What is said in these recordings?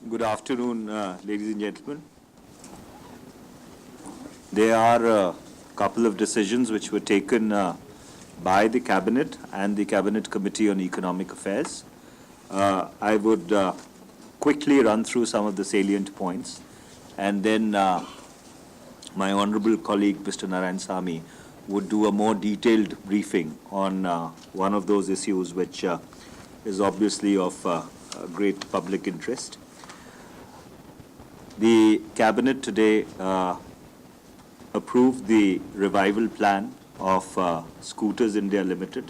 Good afternoon, ladies and gentlemen. There are a couple of decisions which were taken by the Cabinet and the Cabinet Committee on Economic Affairs. I would quickly run through some of the salient points, and then my honorable colleague, Mr. Narayansamy, would do a more detailed briefing on one of those issues which is obviously of great public interest. The Cabinet today approved the revival plan of Scooters India Limited.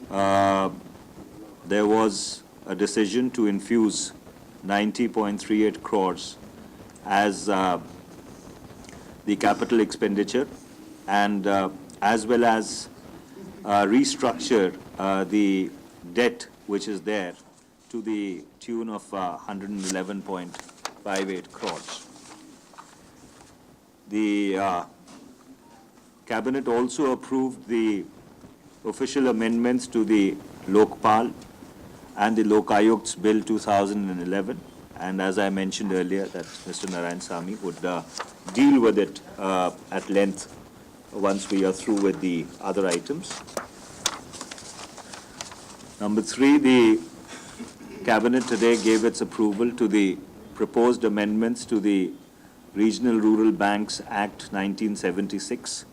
There was a decision to infuse 90.38 crores as the capital expenditure, and as well as restructure the debt which is there to the tune of 111.58 crores. The Cabinet also approved the official amendments to the Lokpal and the Lok Ayukt's Bill 2011, and as I mentioned earlier, that Mr. Narayansamy would deal with it at length once we are through with the other items. Number three, the Cabinet today gave its approval to the proposed amendments to the Regional Rural Banks Act 1976.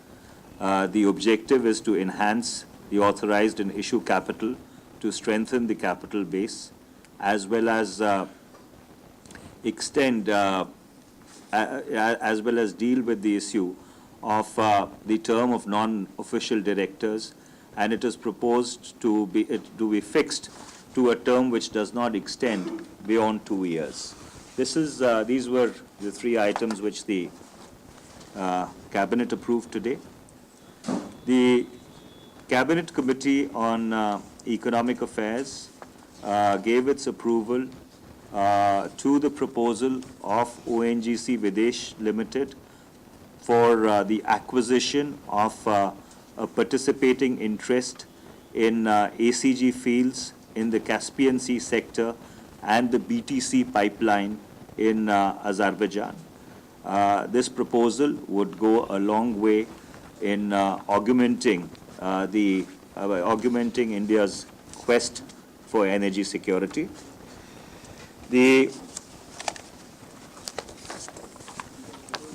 The objective is to enhance the authorized and issue capital to strengthen the capital base, as well as extend, as well as deal with the issue of the term of non-official directors, and it is proposed to be fixed to a term which does not extend beyond 2 years. These were the three items which the Cabinet approved today. The Cabinet Committee on Economic Affairs gave its approval to the proposal of ONGC Videsh Limited for the acquisition of a participating interest in ACG fields in the Caspian Sea sector and the BTC pipeline in Azerbaijan. This proposal would go a long way in augmenting India's quest for energy security. The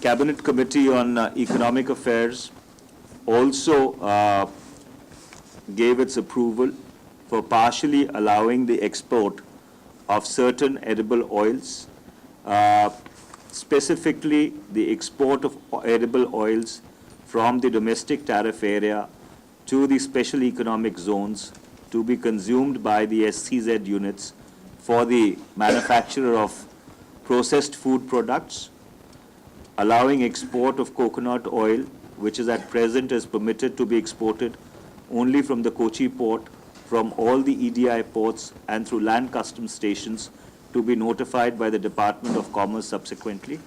Cabinet Committee on Economic Affairs also gave its approval for partially allowing the export of certain edible oils, specifically the export of edible oils from the domestic tariff area to the special economic zones to be consumed by the SCZ units for the manufacture of processed food products, allowing export of coconut oil, which is at present is permitted to be exported only from the Kochi port, from all the EDI ports and through land customs stations, to be notified by the Department of Commerce subsequently.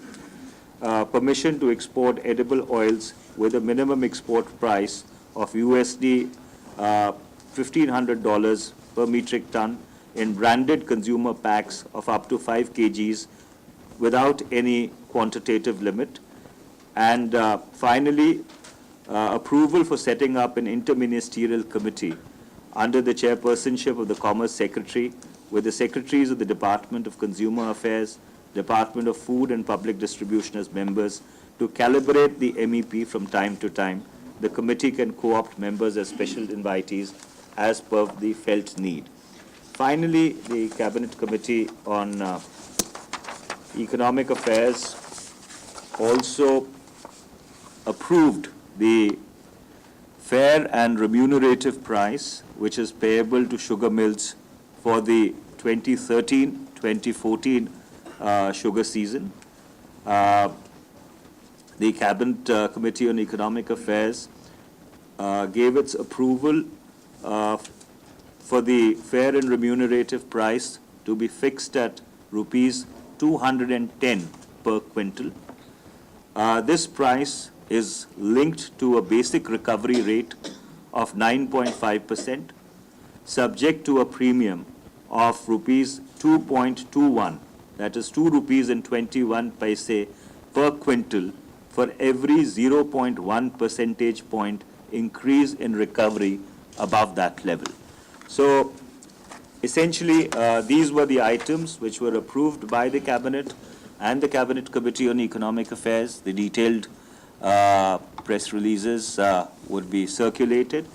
Permission to export edible oils with a minimum export price of USD $1,500 per metric ton in branded consumer packs of up to 5 kgs without any quantitative limit. And finally, approval for setting up an interministerial committee under the chairpersonship of the Commerce Secretary, with the Secretaries of the Department of Consumer Affairs, Department of Food and Public Distribution as members, to calibrate the MEP from time to time. The committee can co-opt members as special invitees as per the felt need. Finally, the Cabinet Committee on Economic Affairs also approved the fair and remunerative price which is payable to sugar mills for the 2013-2014 sugar season. The Cabinet Committee on Economic Affairs gave its approval for the fair and remunerative price to be fixed at rupees 210 per quintal. This price is linked to a basic recovery rate of 9.5%, subject to a premium of rupees 2.21 that is 2 rupees and 21 paise per quintal for every 0.1 percentage point increase in recovery above that level. So essentially, these were the items which were approved by the Cabinet and the Cabinet Committee on Economic Affairs. The detailed press releases would be circulated.